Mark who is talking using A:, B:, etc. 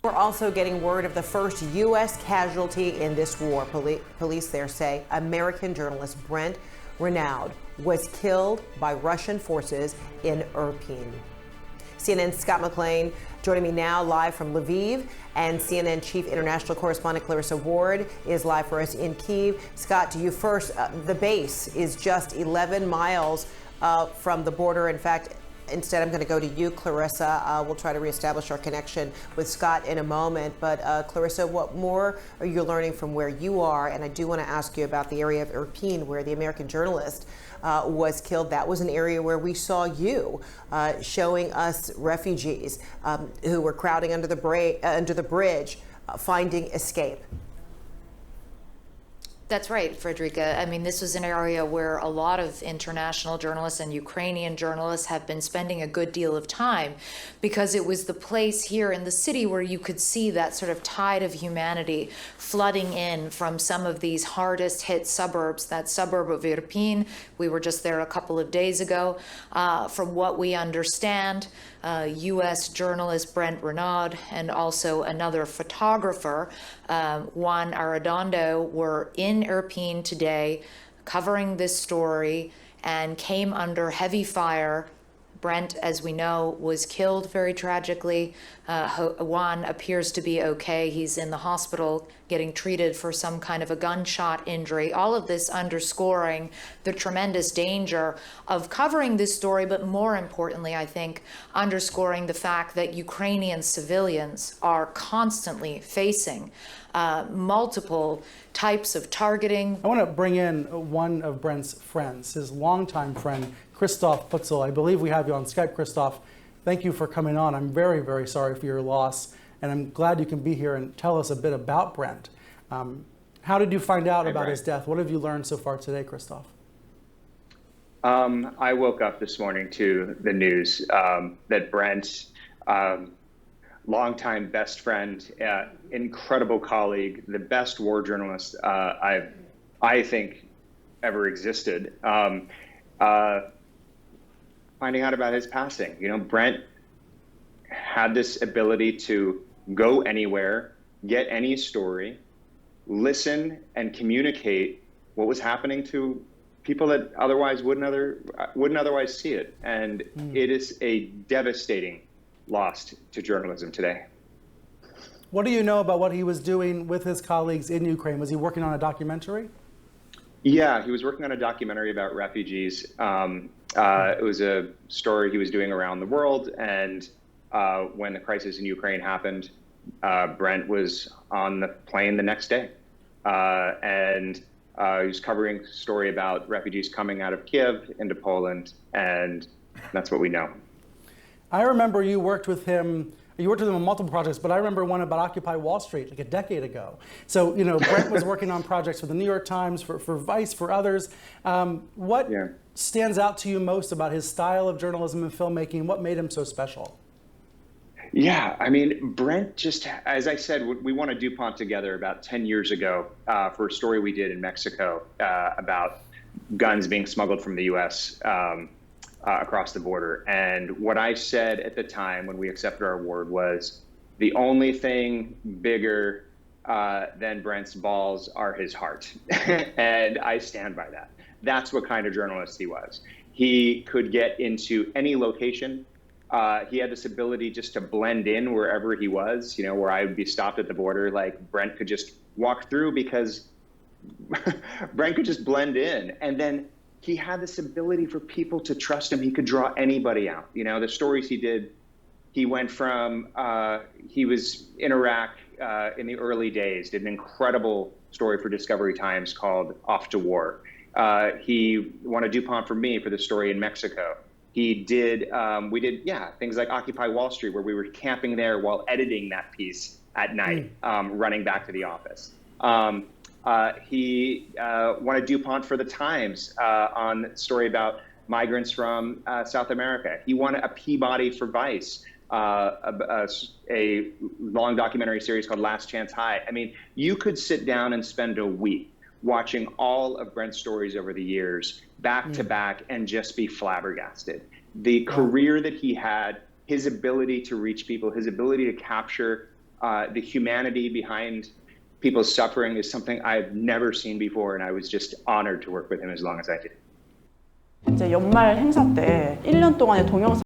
A: We're also getting word of the first U.S. casualty in this war. Police there say American journalist Brent Renaud was killed by Russian forces in Irpin. CNN's Scott McLean joining me now live from Lviv, and CNN Chief International Correspondent Clarissa Ward is live for us in Kyiv. Scott, to you first. The base is just 11 miles from the border. In fact, instead, I'm going to go to you, Clarissa. We'll try to reestablish our connection with Scott in a moment. But Clarissa, what more are you learning from where you are? And I do want to ask you about the area of Irpin, where the American journalist was killed. That was an area where we saw you showing us refugees who were crowding under the bridge, finding escape.
B: That's right, Frederica. I mean, this was an area where a lot of international journalists and Ukrainian journalists have been spending a good deal of time, because it was the place here in the city where you could see that sort of tide of humanity flooding in from some of these hardest hit suburbs. That suburb of Irpin, we were just there a couple of days ago. From what we understand, U.S. journalist Brent Renaud and also another photographer, Juan Arredondo, were in Irpin today covering this story and came under heavy fire. Brent, as we know, was killed very tragically. Juan appears to be okay. He's in the hospital getting treated for some kind of a gunshot injury. All of this underscoring the tremendous danger of covering this story, but more importantly, I think, underscoring the fact that Ukrainian civilians are constantly facing multiple types of targeting.
C: I want to bring in one of Brent's friends, his longtime friend, Christoph Putzel. I believe we have you on Skype, Christoph. Thank you for coming on. I'm very, very sorry for your loss, and I'm glad you can be here and tell us a bit about Brent. How did you find out about his death? What have you learned so far today, Christoph?
D: I woke up this morning to the news that Brent, longtime best friend, incredible colleague, the best war journalist I think ever existed, finding out about his passing. You know, Brent had this ability to go anywhere, get any story, listen and communicate what was happening to people that otherwise wouldn't otherwise see it. And it is a devastating loss to journalism today.
C: What do you know about what he was doing with his colleagues in Ukraine? Was he working on a documentary?
D: Yeah, he was working on a documentary about refugees. It was a story he was doing around the world, and when the crisis in Ukraine happened, Brent was on the plane the next day, and he was covering a story about refugees coming out of Kiev into Poland, and that's what we know.
C: I remember you worked with him on multiple projects, but I remember one about Occupy Wall Street like a decade ago. So, you know, Brent was working on projects for the New York Times, for Vice, for others. What stands out to you most about his style of journalism and filmmaking? What made him so special?
D: Yeah, I mean, Brent just, as I said, we won a DuPont together about 10 years ago for a story we did in Mexico about guns being smuggled from the U.S. Across the border. And what I said at the time when we accepted our award was, the only thing bigger than Brent's balls are his heart. And I stand by that. That's what kind of journalist he was. He could get into any location. He had this ability just to blend in wherever he was, you know, where I would be stopped at the border, like Brent could just walk through because Brent could just blend in. And then he had this ability for people to trust him. He could draw anybody out. You know, the stories he did, he went from, he was in Iraq in the early days, did an incredible story for Discovery Times called Off to War. He won a DuPont for me for the story in Mexico. He did, we did, things like Occupy Wall Street, where we were camping there while editing that piece at night, running back to the office. He won a DuPont for the Times on a story about migrants from South America. He won a Peabody for Vice, a long documentary series called Last Chance High. I mean, you could sit down and spend a week watching all of Brent's stories over the years, back to back, and just be flabbergasted. The career that he had, his ability to reach people, his ability to capture the humanity behind people's suffering is something I've never seen before, and I was just honored to work with him as long as I did.
E: 이제 연말 행사 때 1년 동안의 동영상